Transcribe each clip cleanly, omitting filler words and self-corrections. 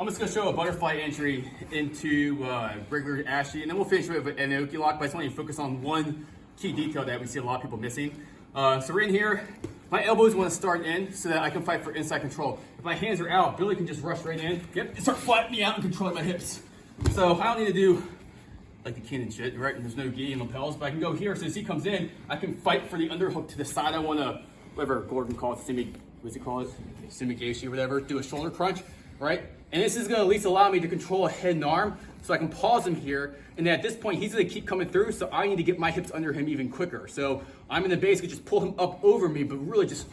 I'm just gonna show a butterfly entry into regular Ashi, and then we'll finish with an Aoki Lock, but I just want you to focus on one key detail that we see a lot of people missing. So we're in here, my elbows wanna start in so that I can fight for inside control. If my hands are out, Billy can just rush right in, and start flattening me out and controlling my hips. So I don't need to do like the kin and shit, right? And there's no gi and lapels, but I can go here, so as he comes in, I can fight for the underhook to the side I wanna, whatever Gordon calls it, what's he call it? Ashi or whatever, do a shoulder crunch, right? And this is gonna at least allow me to control a head and arm, so I can pause him here, and then at this point, he's gonna keep coming through, so I need to get my hips under him even quicker. So I'm gonna basically just pull him up over me, but really just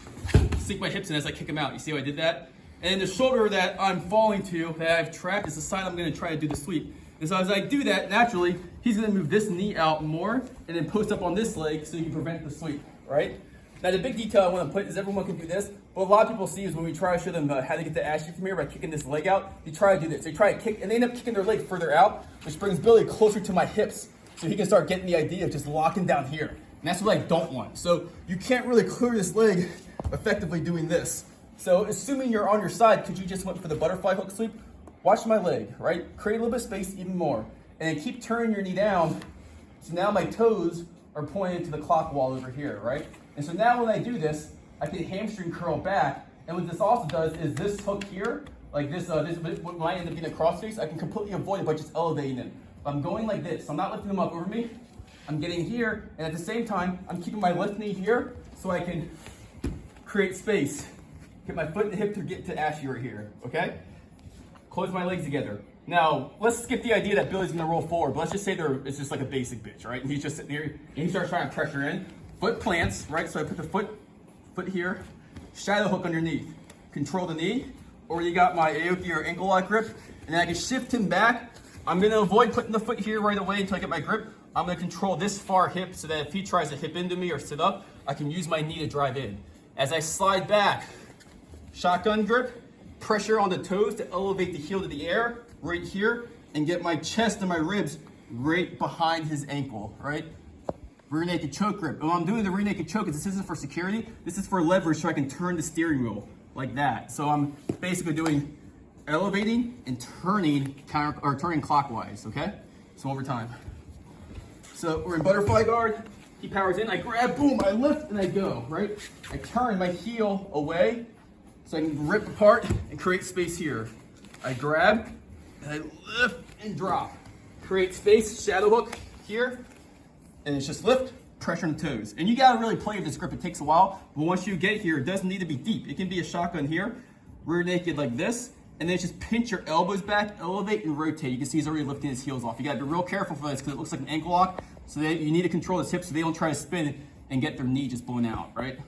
sink my hips in as I kick him out. You see how I did that? And the shoulder that I'm falling to, that I've trapped, is the side I'm gonna try to do the sweep. And so as I do that, naturally, he's gonna move this knee out more, and then post up on this leg so you can prevent the sweep, right? Now the big detail I want to put is everyone can do this, but a lot of people see is when we try to show them how to get the Ashi from here by kicking this leg out, they try to do this. They try to kick, and they end up kicking their leg further out, which brings Billy closer to my hips, so he can start getting the idea of just locking down here. And that's what I don't want. So you can't really clear this leg effectively doing this. So assuming you're on your side, because you just went for the butterfly hook sweep, watch my leg, right? Create a little bit of space even more. And then keep turning your knee down, so now my toes are pointed to the clock wall over here, right? And so now when I do this, I can hamstring curl back. And what this also does is this hook here, like this might end up being a cross face, I can completely avoid it by just elevating it. I'm going like this, so I'm not lifting them up over me. I'm getting here, and at the same time, I'm keeping my left knee here so I can create space. Get my foot and hip to get to Ashi right here, okay? Close my legs together. Now, let's skip the idea that Billy's gonna roll forward, but let's just say it's just like a basic bitch, right? And he's just sitting here, and he starts trying to pressure in. Foot plants, right? So I put the foot here, shadow hook underneath. Control the knee, or you got my Aoki or ankle lock grip, and then I can shift him back. I'm gonna avoid putting the foot here right away until I get my grip. I'm gonna control this far hip so that if he tries to hip into me or sit up, I can use my knee to drive in. As I slide back, shotgun grip, pressure on the toes to elevate the heel to the air, right here, and get my chest and my ribs right behind his ankle, right? Rear naked choke grip. When I'm doing the rear naked choke, this isn't for security, this is for leverage so I can turn the steering wheel like that. So I'm basically doing elevating and turning turning clockwise, okay? So over time. So we're in butterfly guard, he powers in, I grab, boom, I lift and I go, right? I turn my heel away so I can rip apart and create space here. I grab and I lift and drop. Create space, shadow hook here. And it's just lift, pressure on the toes. And you gotta really play with this grip, it takes a while, but once you get here, it doesn't need to be deep. It can be a shotgun here, rear naked like this, and then just pinch your elbows back, elevate and rotate. You can see he's already lifting his heels off. You gotta be real careful for this because it looks like an ankle lock, so that you need to control his hips so they don't try to spin and get their knee just blown out, right?